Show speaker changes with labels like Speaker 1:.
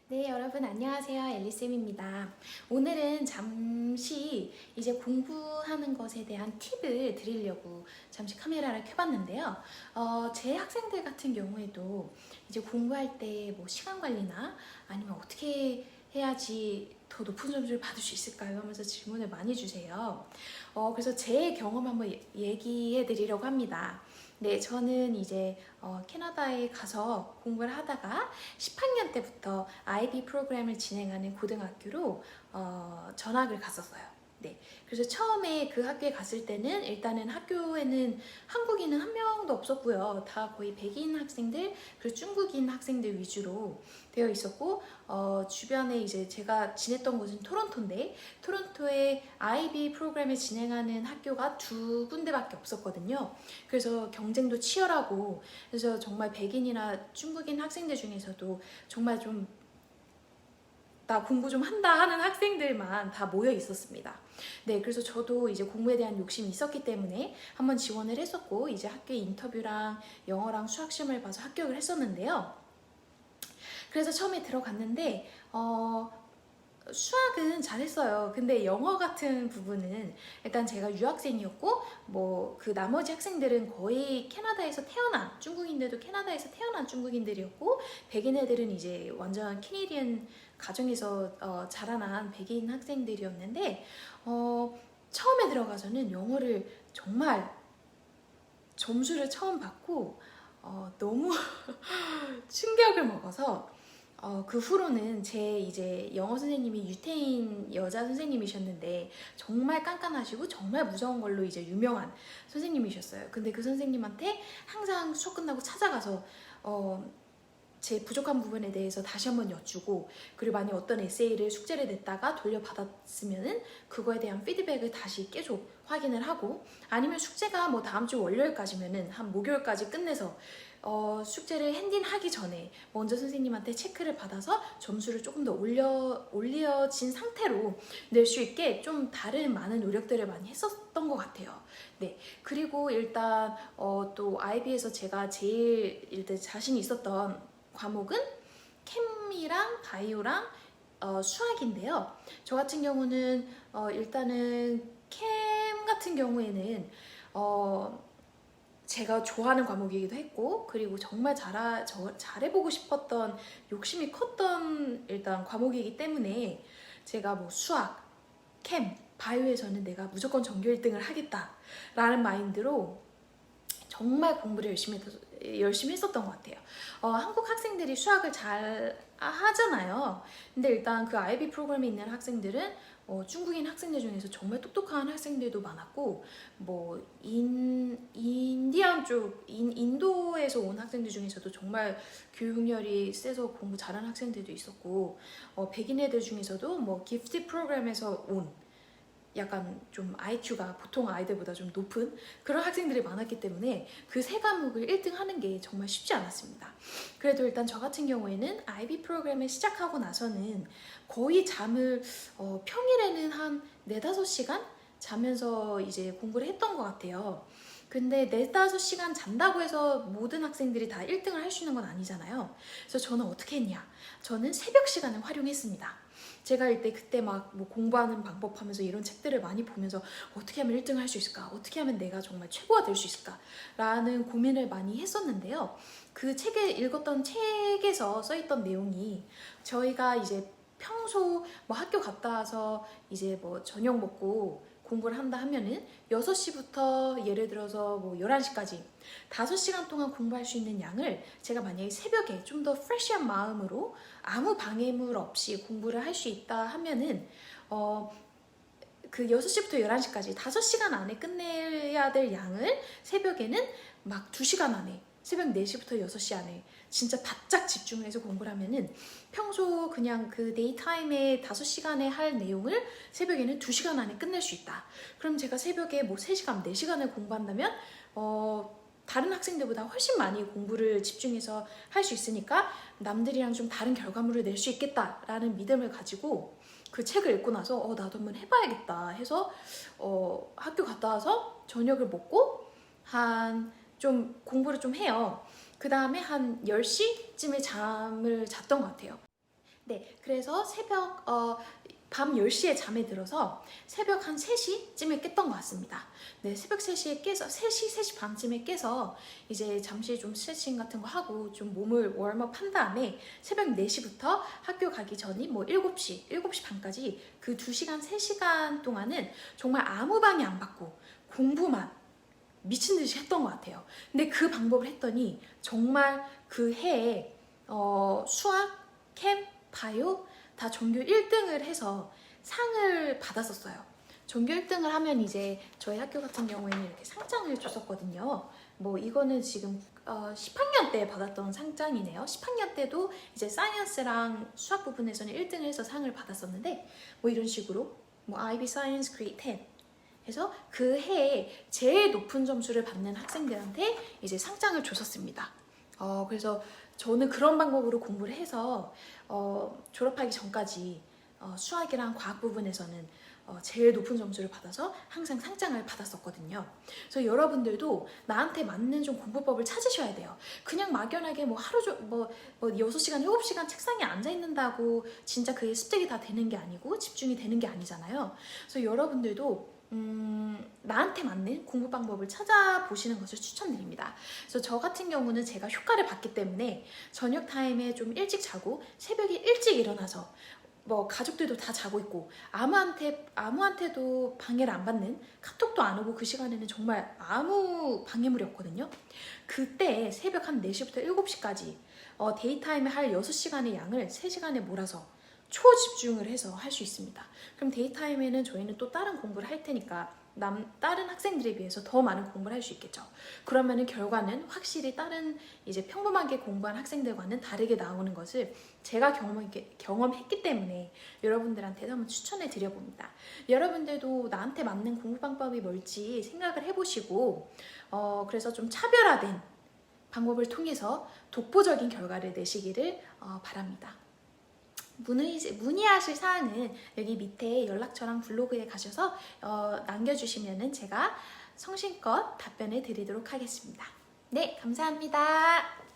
Speaker 1: 네, 여러분 안녕하세요. 앨리쌤입니다. 오늘은 잠시 이제 공부하는 것에 대한 팁을 드리려고 잠시 카메라를 켜봤는데요. 제 학생들 같은 경우에도 이제 공부할 때 뭐 시간 관리나 아니면 어떻게 해야지 더 높은 점수를 받을 수 있을까요? 하면서 질문을 많이 주세요. 그래서 제 경험 한번 얘기해 드리려고 합니다. 네, 저는 이제 캐나다에 가서 공부를 하다가 10학년 때부터 IB 프로그램을 진행하는 고등학교로 전학을 갔었어요. 네, 그래서 처음에 그 학교에 갔을 때는 일단은 학교에는 한국인은 한 명도 없었고요. 다 거의 백인 학생들 그리고 중국인 학생들 위주로 되어 있었고 주변에 이제 제가 지냈던 곳은 토론토인데 토론토에 IB 프로그램을 진행하는 학교가 두 군데밖에 없었거든요. 그래서 경쟁도 치열하고 그래서 정말 백인이나 중국인 학생들 중에서도 정말 좀 나 공부 좀 한다 하는 학생들만 다 모여 있었습니다. 네, 그래서 저도 이제 공부에 대한 욕심이 있었기 때문에 한번 지원을 했었고 이제 학교에 인터뷰랑 영어랑 수학 시험을 봐서 합격을 했었는데요. 그래서 처음에 들어갔는데 수학은 잘했어요. 근데 영어 같은 부분은 일단 제가 유학생이었고 뭐 그 나머지 학생들은 거의 캐나다에서 태어난 중국인들도 캐나다에서 태어난 중국인들이었고 백인 애들은 이제 완전 캐네디언 가정에서 자라난 백인 학생들이었는데 처음에 들어가서는 영어를 정말 점수를 처음 받고 너무 충격을 먹어서 그 후로는 제 이제 영어 선생님이 유태인 여자 선생님이셨는데 정말 깐깐하시고 정말 무서운 걸로 이제 유명한 선생님이셨어요. 근데 그 선생님한테 항상 수업 끝나고 찾아가서 제 부족한 부분에 대해서 다시 한번 여쭈고 그리고 만약 어떤 에세이를 숙제를 냈다가 돌려받았으면은 그거에 대한 피드백을 다시 계속 확인을 하고 아니면 숙제가 뭐 다음 주 월요일까지면은 한 목요일까지 끝내서 숙제를 핸딩하기 전에 먼저 선생님한테 체크를 받아서 점수를 조금 더 올려진 상태로 낼 수 있게 좀 다른 많은 노력들을 많이 했었던 것 같아요. 네, 그리고 일단 또 IB에서 제가 제일 일단 자신이 있었던 과목은 캠이랑 바이오랑 수학인데요. 저 같은 경우는 일단은 캠 같은 경우에는 제가 좋아하는 과목이기도 했고 그리고 정말 잘해보고 싶었던 욕심이 컸던 일단 과목이기 때문에 제가 뭐 수학, 캠, 바이오에서는 내가 무조건 전교 1등을 하겠다라는 마인드로 정말 공부를 열심히 했었던 것 같아요. 한국 학생들이 수학을 잘 하잖아요. 근데 일단 그 IB 프로그램에 있는 학생들은 중국인 학생들 중에서 정말 똑똑한 학생들도 많았고 뭐 인디안 쪽 인도에서 온 학생들 중에서도 정말 교육열이 세서 공부 잘하는 학생들도 있었고 백인 애들 중에서도 뭐 기프트 프로그램에서 온 약간 좀 IQ가 보통 아이들보다 좀 높은 그런 학생들이 많았기 때문에 그 세 과목을 1등 하는 게 정말 쉽지 않았습니다. 그래도 일단 저 같은 경우에는 IB 프로그램을 시작하고 나서는 거의 잠을 평일에는 한 4-5시간 자면서 이제 공부를 했던 것 같아요. 근데 4-5시간 잔다고 해서 모든 학생들이 다 1등을 할 수 있는 건 아니잖아요. 그래서 저는 어떻게 했냐? 저는 새벽 시간을 활용했습니다. 제가 그때 막 뭐 공부하는 방법 하면서 이런 책들을 많이 보면서 어떻게 하면 1등을 할 수 있을까? 어떻게 하면 내가 정말 최고가 될 수 있을까? 라는 고민을 많이 했었는데요. 그 책을 읽었던 책에서 써있던 내용이 저희가 이제 평소 뭐 학교 갔다 와서 이제 뭐 저녁 먹고 공부를 한다 하면은 6시부터 예를 들어서 뭐 11시까지 5시간 동안 공부할 수 있는 양을 제가 만약에 새벽에 좀 더 프레시한 마음으로 아무 방해물 없이 공부를 할 수 있다 하면은 그 6시부터 11시까지 5시간 안에 끝내야 될 양을 새벽에는 막 2시간 안에 새벽 4시부터 6시 안에 진짜 바짝 집중해서 공부를 하면은 평소 그냥 그 데이타임에 5시간에 할 내용을 새벽에는 2시간 안에 끝낼 수 있다. 그럼 제가 새벽에 뭐 3시간, 4시간을 공부한다면 다른 학생들보다 훨씬 많이 공부를 집중해서 할 수 있으니까 남들이랑 좀 다른 결과물을 낼 수 있겠다라는 믿음을 가지고 그 책을 읽고 나서 나도 한번 해봐야겠다 해서 학교 갔다 와서 저녁을 먹고 좀 공부를 좀 해요. 그 다음에 한 10시쯤에 잠을 잤던 것 같아요. 네, 그래서 밤 10시에 잠에 들어서 새벽 한 3시쯤에 깼던 것 같습니다. 네, 새벽 3시에 깨서 3시 반쯤에 깨서 이제 잠시 좀 스트레칭 같은 거 하고 좀 몸을 웜업 한 다음에 새벽 4시부터 학교 가기 전이 뭐 7시 반까지 그 2시간, 3시간 동안은 정말 아무 방해 안 받고 공부만 미친 듯이 했던 것 같아요. 근데 그 방법을 했더니 정말 그 해에 수학, 캠, 바이오 다 전교 1등을 해서 상을 받았었어요. 전교 1등을 하면 이제 저희 학교 같은 경우에는 이렇게 상장을 줬었거든요. 뭐 이거는 지금 10학년 때 받았던 상장이네요. 10학년 때도 이제 사이언스랑 수학 부분에서는 1등을 해서 상을 받았었는데 뭐 이런 식으로 뭐 IB Science Grade 10 해서 그 해에 제일 높은 점수를 받는 학생들한테 이제 상장을 줬었습니다. 그래서 저는 그런 방법으로 공부를 해서 졸업하기 전까지 수학이랑 과학 부분에서는 제일 높은 점수를 받아서 항상 상장을 받았었거든요. 그래서 여러분들도 나한테 맞는 좀 공부법을 찾으셔야 돼요. 그냥 막연하게 뭐 하루 뭐 6시간, 7시간 책상에 앉아 있는다고 진짜 그게 습득이 다 되는 게 아니고 집중이 되는 게 아니잖아요. 그래서 여러분들도 나한테 맞는 공부 방법을 찾아보시는 것을 추천드립니다. 그래서 저 같은 경우는 제가 효과를 봤기 때문에 저녁 타임에 좀 일찍 자고 새벽에 일찍 일어나서 뭐 가족들도 다 자고 있고 아무한테도 방해를 안 받는, 카톡도 안 오고 그 시간에는 정말 아무 방해물이 없거든요. 그때 새벽 한 4시부터 7시까지 데이타임에 할 6시간의 양을 3시간에 몰아서 초집중을 해서 할 수 있습니다. 그럼 데이타임에는 저희는 또 다른 공부를 할 테니까 다른 학생들에 비해서 더 많은 공부를 할 수 있겠죠. 그러면은 결과는 확실히 다른 이제 평범하게 공부한 학생들과는 다르게 나오는 것을 제가 경험했기 때문에 여러분들한테도 한번 추천해 드려봅니다. 여러분들도 나한테 맞는 공부 방법이 뭘지 생각을 해보시고 그래서 좀 차별화된 방법을 통해서 독보적인 결과를 내시기를 바랍니다. 문의하실 사항은 여기 밑에 연락처랑 블로그에 가셔서 남겨주시면 제가 성심껏 답변을 드리도록 하겠습니다. 네, 감사합니다.